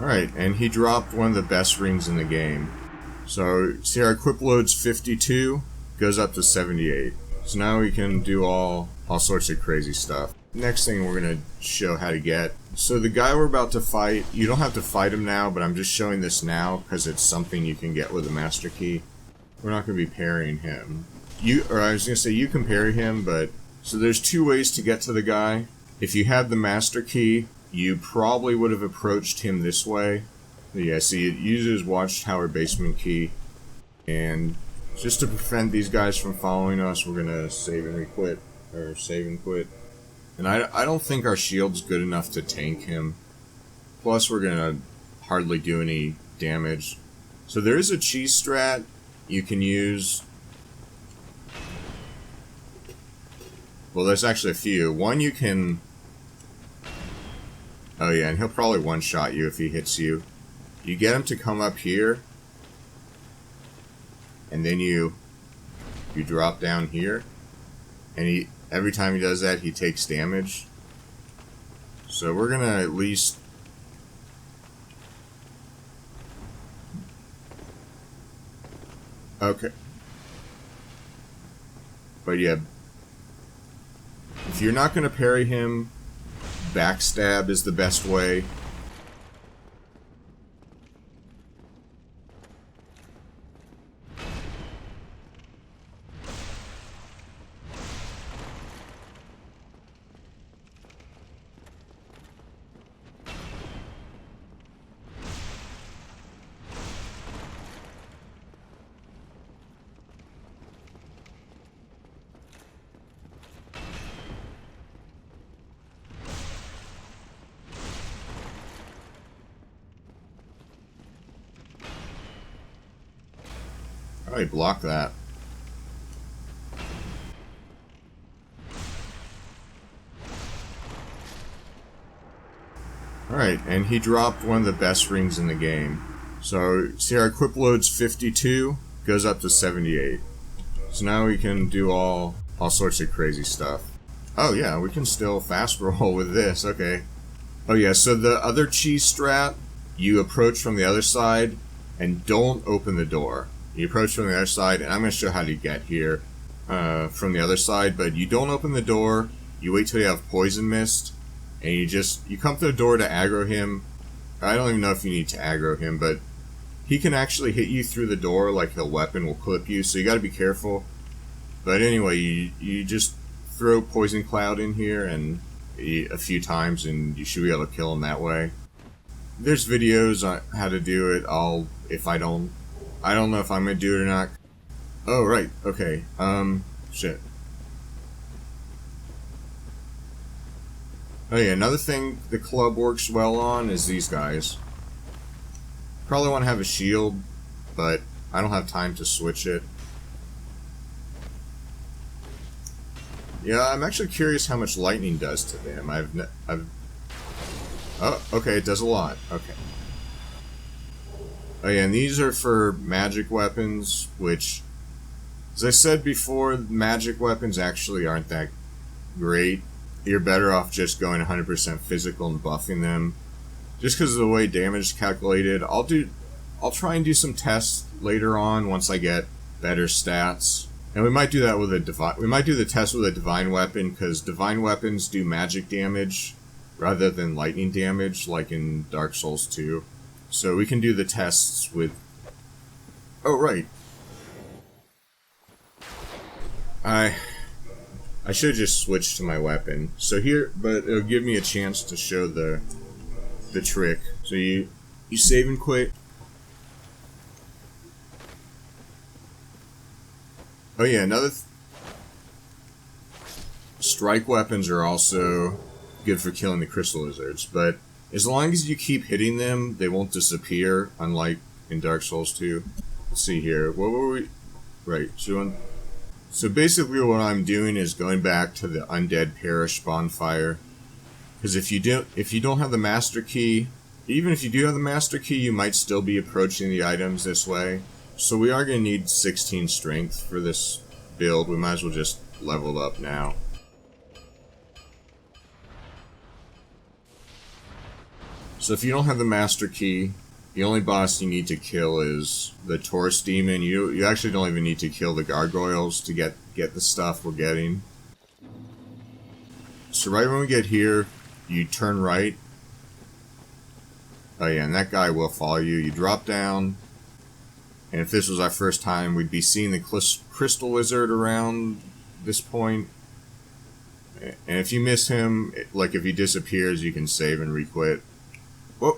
Alright, and he dropped one of the best rings in the game. So, see our equip load's 52, goes up to 78. So now we can do all sorts of crazy stuff. Next thing we're going to show how to get. So the guy we're about to fight, you don't have to fight him now, but I'm just showing this now because it's something you can get with a master key. We're not going to be parrying him. I was going to say you can parry him, but... So there's two ways to get to the guy. If you had the master key, you probably would have approached him this way. Yeah, see, it uses Watchtower basement key. And just to prevent these guys from following us, we're going to save and quit. Or save and quit. And I don't think our shield's good enough to tank him. Plus, we're going to hardly do any damage. So there is a cheese strat you can use. Well, there's actually a few. One you can... Oh yeah, and he'll probably one-shot you if he hits you. You get him to come up here. And then you drop down here. And every time he does that, he takes damage. So we're gonna at least... Okay. But yeah... If you're not going to parry him, backstab is the best way. Alright, block that. Alright, and he dropped one of the best rings in the game. So, see our equip load's 52, goes up to 78. So now we can do all sorts of crazy stuff. Oh yeah, we can still fast roll with this, okay. Oh yeah, so the other cheese strat, you approach from the other side, and don't open the door. You approach from the other side, and I'm going to show how to get here from the other side, but you don't open the door, you wait till you have poison mist, and you come to the door to aggro him. I don't even know if you need to aggro him, but he can actually hit you through the door, like a weapon will clip you, so you got to be careful. But anyway, you just throw Poison Cloud in here and a few times, and you should be able to kill him that way. There's videos on how to do it. I don't know if I'm gonna do it or not. Oh, right, okay, shit. Oh yeah, another thing the club works well on is these guys. Probably want to have a shield, but I don't have time to switch it. Yeah, I'm actually curious how much lightning does to them. Oh, okay, it does a lot, okay. Oh yeah, and these are for magic weapons, which, as I said before, magic weapons actually aren't that great. You're better off just going 100% physical and buffing them. Just because of the way damage is calculated. I'll try and do some tests later on once I get better stats. And we might do that with we might do the test with a divine weapon, because divine weapons do magic damage rather than lightning damage, like in Dark Souls 2. So we can do the tests with... Oh, right. I should have just switched to my weapon. So here, but it'll give me a chance to show the trick. So you save and quit. Oh yeah, strike weapons are also good for killing the crystal lizards, but as long as you keep hitting them, they won't disappear, unlike in Dark Souls 2. Let's see here. What were we... Right, so basically what I'm doing is going back to the Undead Parish bonfire. Because if you don't have the master key, even if you do have the master key, you might still be approaching the items this way. So we are going to need 16 strength for this build. We might as well just level up now. So if you don't have the Master Key, the only boss you need to kill is the Taurus Demon. You actually don't even need to kill the gargoyles to get the stuff we're getting. So right when we get here, you turn right. Oh yeah, and that guy will follow you. You drop down, and if this was our first time, we'd be seeing the Crystal Lizard around this point. And if you miss him, like if he disappears, you can save and re-quit. Whoa.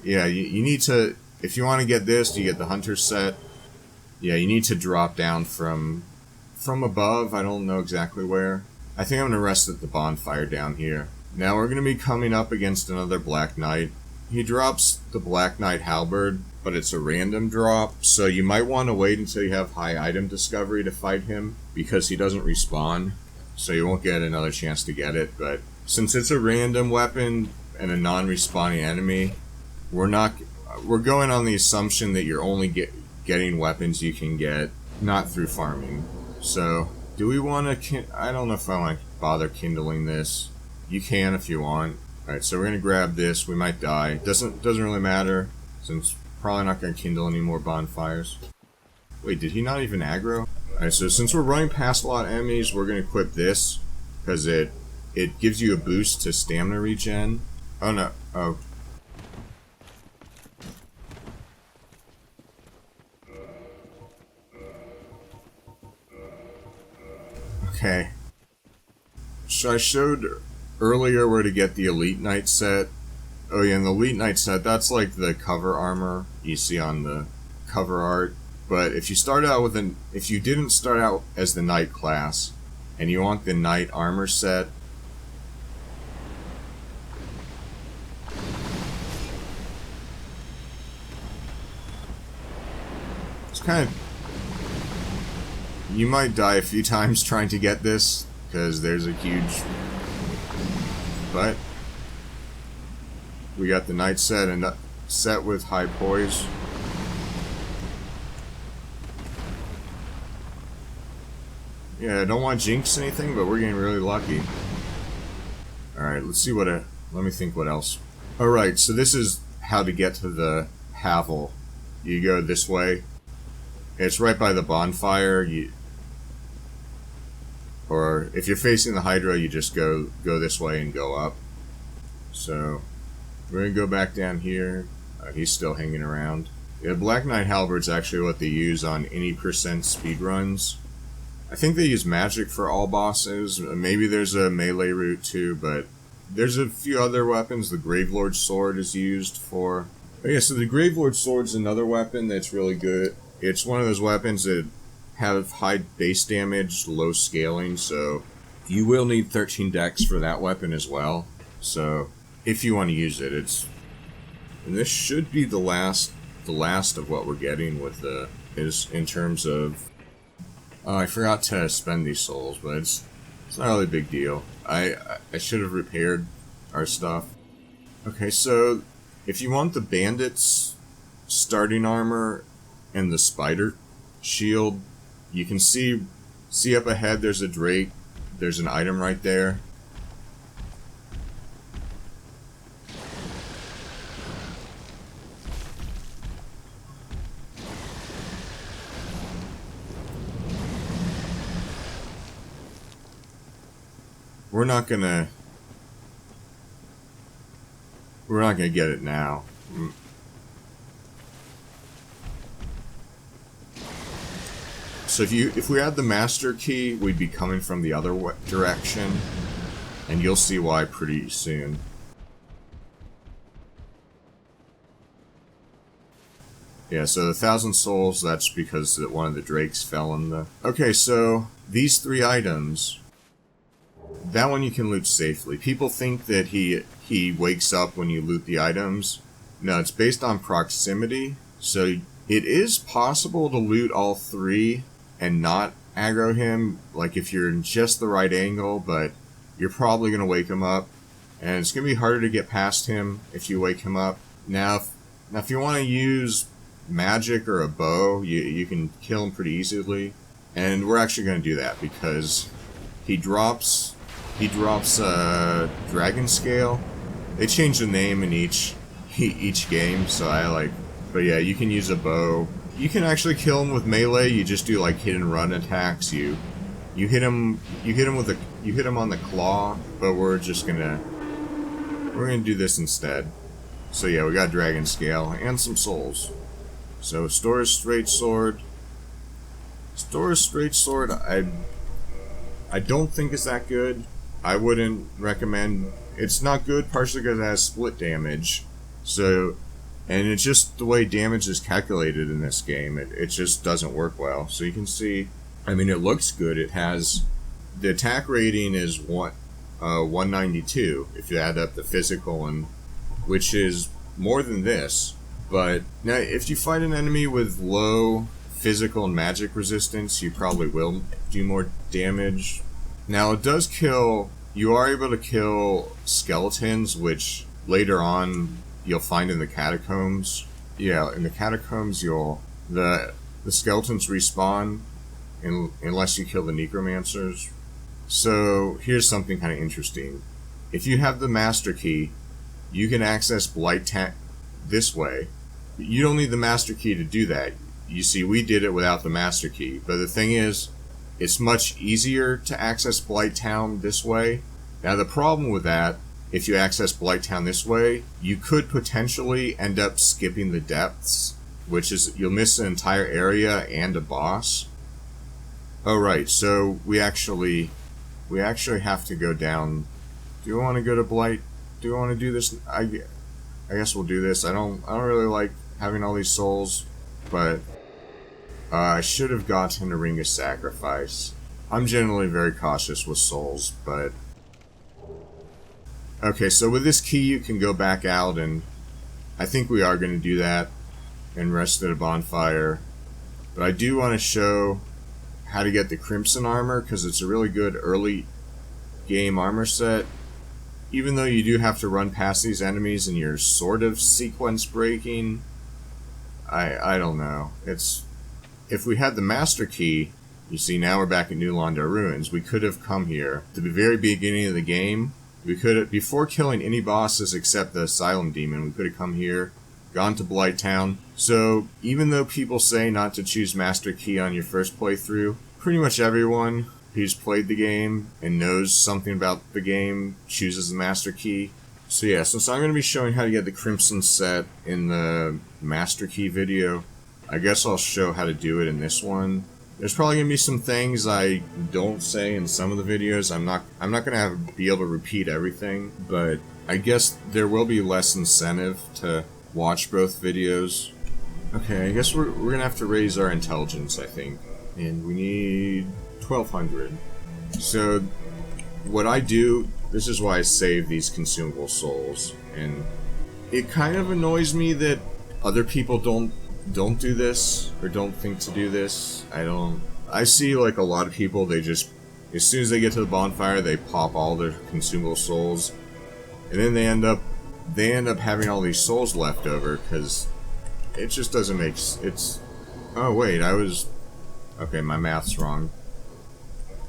Yeah, you need to, if you want to get this, you get the Hunter set. Yeah, you need to drop down from above. I don't know exactly where. I think I'm going to rest at the bonfire down here. Now we're going to be coming up against another Black Knight. He drops the Black Knight Halberd, but it's a random drop, so you might want to wait until you have high item discovery to fight him, because he doesn't respawn, so you won't get another chance to get it. But since it's a random weapon and a non-respawning enemy, we're going on the assumption that you're only getting weapons you can get not through farming. So, do we want to... I don't know if I want to bother kindling this. You can if you want. Alright, so we're going to grab this. We might die. Doesn't really matter, since probably not going to kindle any more bonfires. Wait, did he not even aggro? Alright, so since we're running past a lot of enemies, we're going to equip this, because it gives you a boost to stamina regen. Oh no. Oh. Okay. So I showed earlier where to get the Elite Knight set. Oh yeah, and the Elite Knight set, that's like the cover armor you see on the cover art. But if you start out with if you didn't start out as the Knight class, and you want the Knight armor set, it's kind of... You might die a few times trying to get this, because there's a huge... But we got the Knight set, and set with high poise. Yeah, I don't want to jinx anything, but we're getting really lucky. Alright, let's see what let me think what else. Alright, so this is how to get to the Havel. You go this way. It's right by the bonfire. Or if you're facing the Hydra, you just go this way and go up. So we're gonna go back down here. He's still hanging around. Yeah, Black Knight Halberd's actually what they use on any percent speedruns. I think they use magic for all bosses. Maybe there's a melee route too, but there's a few other weapons. The Gravelord Sword is used for... Oh yeah, so the Gravelord Sword's another weapon that's really good. It's one of those weapons that have high base damage, low scaling, so you will need 13 DEX for that weapon as well. So if you want to use it, and this should be the last of what we're getting with is in terms of... Oh, I forgot to spend these souls, but it's not really a big deal. I should have repaired our stuff. Okay, so if you want the bandits starting armor and the spider shield, you can see up ahead there's a drake. There's an item right there. We're not gonna get it now. So if we had the Master Key, we'd be coming from the other direction, and you'll see why pretty soon. Yeah, so the 1,000 souls, that's because one of the drakes fell in the... Okay, so these 3 items, that one you can loot safely. People think that he wakes up when you loot the items. No, it's based on proximity, so it is possible to loot all 3 and not aggro him, like if you're in just the right angle, but you're probably going to wake him up, and it's going to be harder to get past him if you wake him up. Now if you want to use magic or a bow, you can kill him pretty easily, and we're actually going to do that because he drops Dragon Scale, They change the name in each game, so I like. But yeah, you can use a bow. You can actually kill him with melee. You just do like hit and run attacks. You hit him on the claw, but we're gonna do this instead. So yeah, we got dragon scale and some souls. So Stora's straight sword. Stora's straight sword, I don't think it's that good. I wouldn't recommend. It's not good partially because it has split damage. So, and it's just the way damage is calculated in this game. It just doesn't work well. So you can see, I mean, it looks good. It has, the attack rating is 192 if you add up the physical, and which is more than this. But now, if you fight an enemy with low physical and magic resistance, you probably will do more damage. Now, it does kill. You are able to kill skeletons, which later on you'll find in the catacombs. Yeah, in the catacombs, the skeletons respawn unless you kill the necromancers. So here's something kind of interesting. If you have the master key, you can access Blighttown this way. You don't need the master key to do that. You see, we did it without the master key. But the thing is, it's much easier to access Blighttown this way. Now the problem with that, if you access Blighttown this way, you could potentially end up skipping the depths, which is, you'll miss an entire area and a boss. Oh right, so we actually have to go down. Do we want to go to Blight? Do we want to do this? I guess we'll do this. I don't really like having all these souls, but I should have gotten a Ring of Sacrifice. I'm generally very cautious with souls, but okay, so with this key you can go back out, and I think we are going to do that and rest at a bonfire. But I do want to show how to get the Crimson armor, because it's a really good early game armor set. Even though you do have to run past these enemies and you're sort of sequence breaking, I don't know. If we had the master key, you see now we're back at New Londo Ruins, we could have come here at the very beginning of the game. We could have, before killing any bosses except the Asylum Demon, we could have come here, gone to Blighttown. So even though people say not to choose master key on your first playthrough, pretty much everyone who's played the game and knows something about the game chooses the master key. So yeah, since I'm going to be showing how to get the Crimson set in the master key video, I guess I'll show how to do it in this one. There's probably going to be some things I don't say in some of the videos. I'm not going to be able to repeat everything, but I guess there will be less incentive to watch both videos. Okay, I guess we're going to have to raise our intelligence, I think. And we need 1200. So what I do, this is why I save these consumable souls, and it kind of annoys me that other people don't do this or don't think to do this. I see like a lot of people, they just, as soon as they get to the bonfire, they pop all their consumable souls, and then they end up having all these souls left over, because it just doesn't make it's. Oh wait, okay, my math's wrong.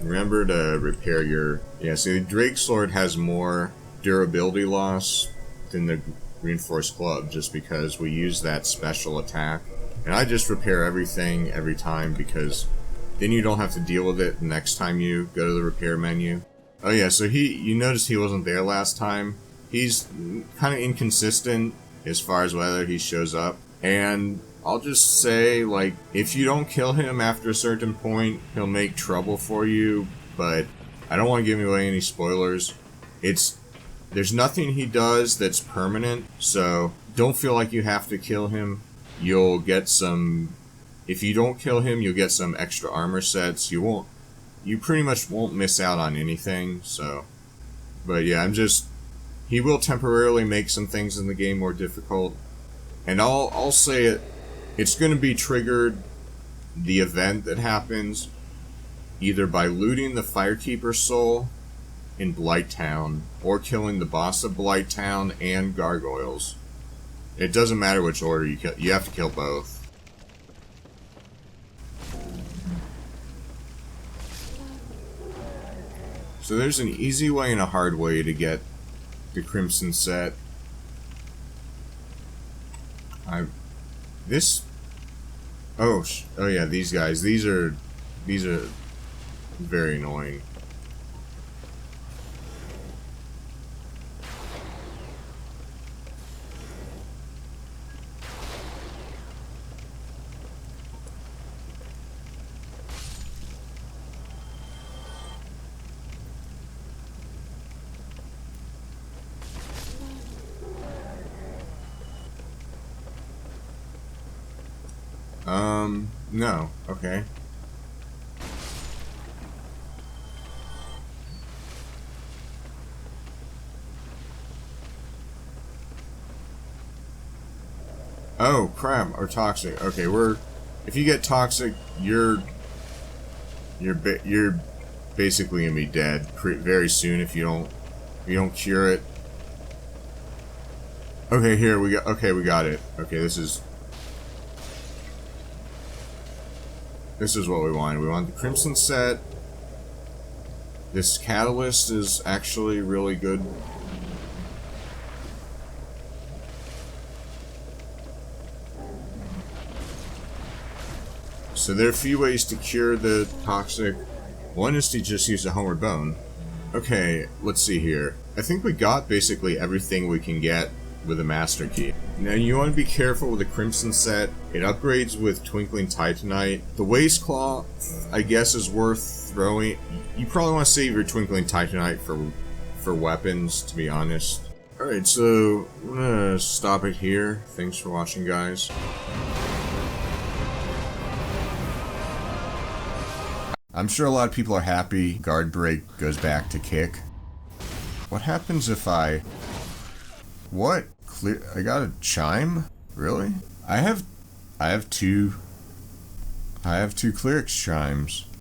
Remember to repair your... Yeah, see, the Drake Sword has more durability loss than the Reinforced Club, just because we use that special attack. And I just repair everything every time, because then you don't have to deal with it the next time you go to the repair menu. Oh yeah, so you noticed he wasn't there last time. He's kind of inconsistent as far as whether he shows up. And I'll just say, like, if you don't kill him after a certain point, he'll make trouble for you, but I don't want to give away any spoilers. There's nothing he does that's permanent, so don't feel like you have to kill him. You'll get some... If you don't kill him, you'll get some extra armor sets. You pretty much won't miss out on anything, so... But yeah, he will temporarily make some things in the game more difficult. And I'll say it. It's going to be triggered, the event that happens, either by looting the Firekeeper's soul in Blighttown, or killing the boss of Blighttown and Gargoyles. It doesn't matter which order you kill, you have to kill both. So there's an easy way and a hard way to get the Crimson set. Oh yeah, these guys. These are very annoying. No. Okay. Oh, crap. Or toxic. Okay, if you get toxic, you're basically gonna be dead very soon if you don't cure it. Okay, here we got it. Okay, this is what we wanted. We want the Crimson set. This catalyst is actually really good. So there are a few ways to cure the toxic. One is to just use the Homeward Bone. Okay, let's see here. I think we got basically everything we can get with a Master Key. Now you want to be careful with the Crimson set. It upgrades with Twinkling Titanite. The Waste Claw, I guess, is worth throwing. You probably want to save your Twinkling Titanite for weapons, to be honest. Alright, so I'm gonna stop it here. Thanks for watching, guys. I'm sure a lot of people are happy Guard Break goes back to kick. What happens if I... What? I got a chime? Really? I have two Cleric's chimes.